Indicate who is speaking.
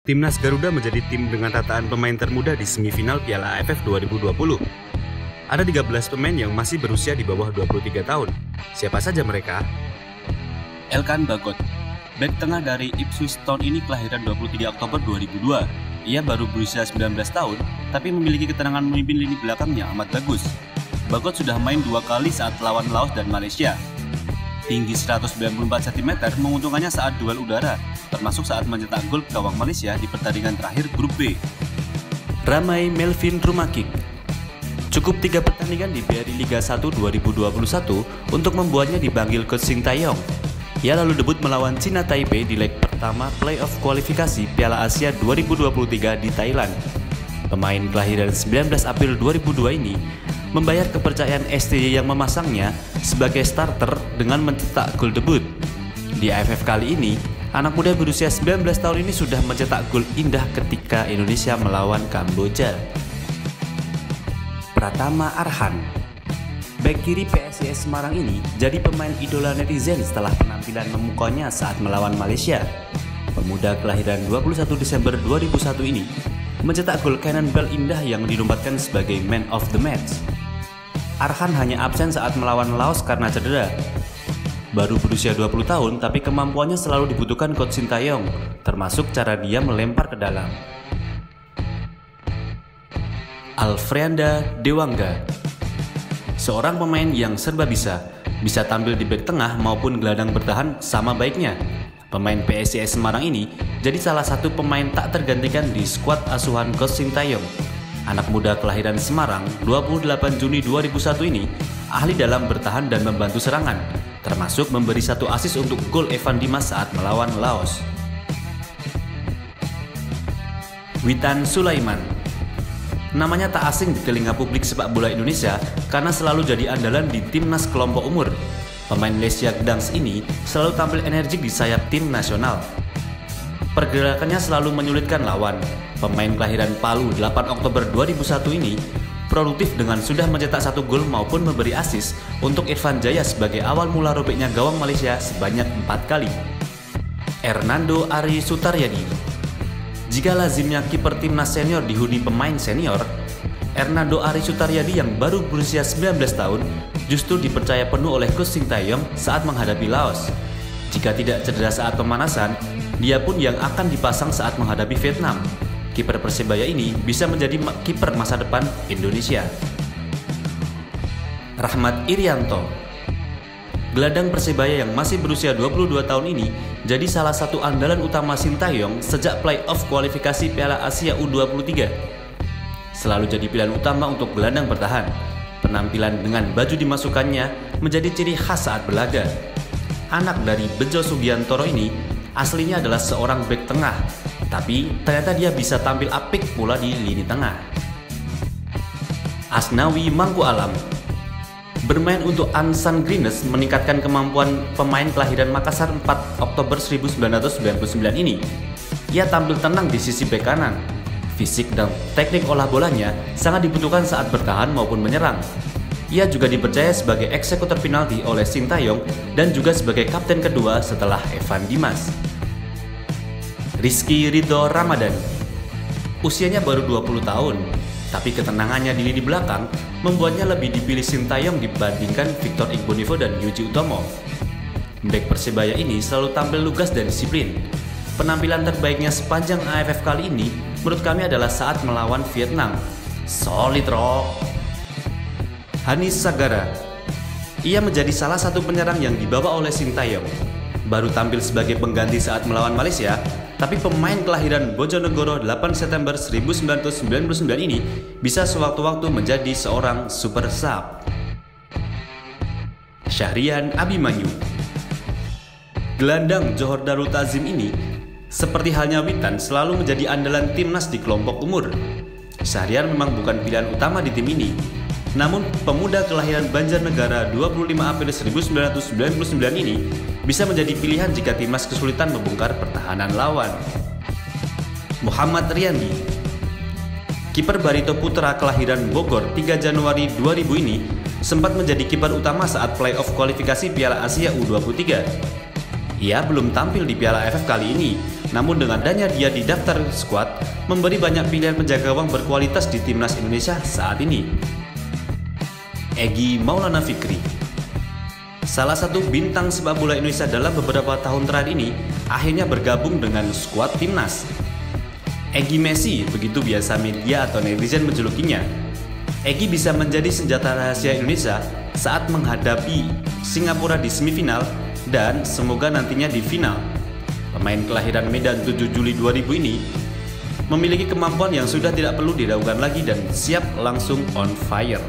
Speaker 1: Timnas Garuda menjadi tim dengan rataan pemain termuda di semifinal Piala AFF 2020. Ada 13 pemain yang masih berusia di bawah 23 tahun. Siapa saja mereka?
Speaker 2: Elkan Bagot, bek tengah dari Ipswich Town ini kelahiran 23 Oktober 2002. Ia baru berusia 19 tahun, tapi memiliki keterangan memimpin lini belakangnya amat bagus. Bagot sudah main 2 kali saat lawan Laos dan Malaysia. Tinggi 194 cm menguntungkannya saat duel udara, termasuk saat mencetak gol gawang Malaysia di pertandingan terakhir grup B.
Speaker 3: Ramai Melvin Rumakik. Cukup 3 pertandingan di BRI Liga 1 2021 untuk membuatnya dipanggil coach Sintayong. Ia lalu debut melawan China Taipei di leg pertama playoff kualifikasi Piala Asia 2023 di Thailand. Pemain kelahiran 19 April 2002 ini membayar kepercayaan STY yang memasangnya sebagai starter dengan mencetak gol debut. Di AFF kali ini, anak muda berusia 19 tahun ini sudah mencetak gol indah ketika Indonesia melawan Kamboja. Pratama Arhan, bek kiri PSIS Semarang ini jadi pemain idola netizen setelah penampilan memukaunya saat melawan Malaysia. Pemuda kelahiran 21 Desember 2001 ini mencetak gol cannonball indah yang dinobatkan sebagai man of the match. Arhan hanya absen saat melawan Laos karena cedera. Baru berusia 20 tahun, tapi kemampuannya selalu dibutuhkan coach Sintayong, termasuk cara dia melempar ke dalam. Alfreanda Dewangga, seorang pemain yang serba bisa tampil di bek tengah maupun gelandang bertahan sama baiknya. Pemain PSIS Semarang ini jadi salah satu pemain tak tergantikan di skuad asuhan coach Sintayong. Anak muda kelahiran Semarang 28 Juni 2001 ini ahli dalam bertahan dan membantu serangan, termasuk memberi 1 assist untuk gol Evan Dimas saat melawan Laos. Witan Sulaiman, namanya tak asing di telinga publik sepak bola Indonesia karena selalu jadi andalan di timnas kelompok umur. Pemain Lesia Gdansk ini selalu tampil energik di sayap tim nasional. Pergerakannya selalu menyulitkan lawan. Pemain kelahiran Palu 8 Oktober 2001 ini produktif dengan sudah mencetak 1 gol maupun memberi assist untuk Irfan Jaya sebagai awal mula robeknya gawang Malaysia sebanyak 4 kali. Hernando Ari Sutaryadi, jika lazimnya kiper timnas senior dihuni pemain senior, Hernando Ari Sutaryadi yang baru berusia 19 tahun justru dipercaya penuh oleh coach Sintayong saat menghadapi Laos. Jika tidak cedera saat pemanasan, dia pun yang akan dipasang saat menghadapi Vietnam. Kiper Persebaya ini bisa menjadi kiper masa depan Indonesia. Rahmat Irianto, gelandang Persebaya yang masih berusia 22 tahun ini jadi salah satu andalan utama Sintayong sejak playoff kualifikasi Piala Asia U23. Selalu jadi pilihan utama untuk gelandang bertahan. Penampilan dengan baju dimasukkannya menjadi ciri khas saat berlaga. Anak dari Bejo Sugiantoro ini aslinya adalah seorang bek tengah, tapi ternyata dia bisa tampil apik pula di lini tengah. Asnawi Mangku Alam, bermain untuk Ansan Greeners meningkatkan kemampuan pemain kelahiran Makassar 4 Oktober 1999 ini. Ia tampil tenang di sisi bek kanan. Fisik dan teknik olah bolanya sangat dibutuhkan saat bertahan maupun menyerang. Ia juga dipercaya sebagai eksekutor penalti oleh Sintayong dan juga sebagai kapten kedua setelah Evan Dimas. Rizky Ridho Ramadan, usianya baru 20 tahun, tapi ketenangannya di lini belakang membuatnya lebih dipilih Sintayong dibandingkan Victor Igbonivo dan Yuji Utomo. Bek Persebaya ini selalu tampil lugas dan disiplin. Penampilan terbaiknya sepanjang AFF kali ini menurut kami adalah saat melawan Vietnam. Solid rock. Hanis Sagara, ia menjadi salah satu penyerang yang dibawa oleh Sintayong. Baru tampil sebagai pengganti saat melawan Malaysia, tapi pemain kelahiran Bojonegoro 8 September 1999 ini bisa sewaktu-waktu menjadi seorang super sub. Syahrian Abimanyu, gelandang Johor Darul Ta'zim ini seperti halnya Witan selalu menjadi andalan timnas di kelompok umur. Syahrian memang bukan pilihan utama di tim ini, namun pemuda kelahiran Banjarnegara 25 April 1999 ini bisa menjadi pilihan jika timnas kesulitan membongkar pertahanan lawan. Muhammad Riyandi, kiper Barito Putra kelahiran Bogor 3 Januari 2000 ini sempat menjadi kiper utama saat playoff kualifikasi Piala Asia U23. Ia belum tampil di Piala AFF kali ini, namun dengan adanya dia di daftar skuad, memberi banyak pilihan penjaga gawang berkualitas di timnas Indonesia saat ini. Egy Maulana Fikri, salah satu bintang sepak bola Indonesia dalam beberapa tahun terakhir ini, akhirnya bergabung dengan skuad timnas. Egy Messi, begitu biasa media atau netizen menjulukinya. Egy bisa menjadi senjata rahasia Indonesia saat menghadapi Singapura di semifinal dan semoga nantinya di final. Pemain kelahiran Medan 7 Juli 2000 ini memiliki kemampuan yang sudah tidak perlu diragukan lagi dan siap langsung on fire.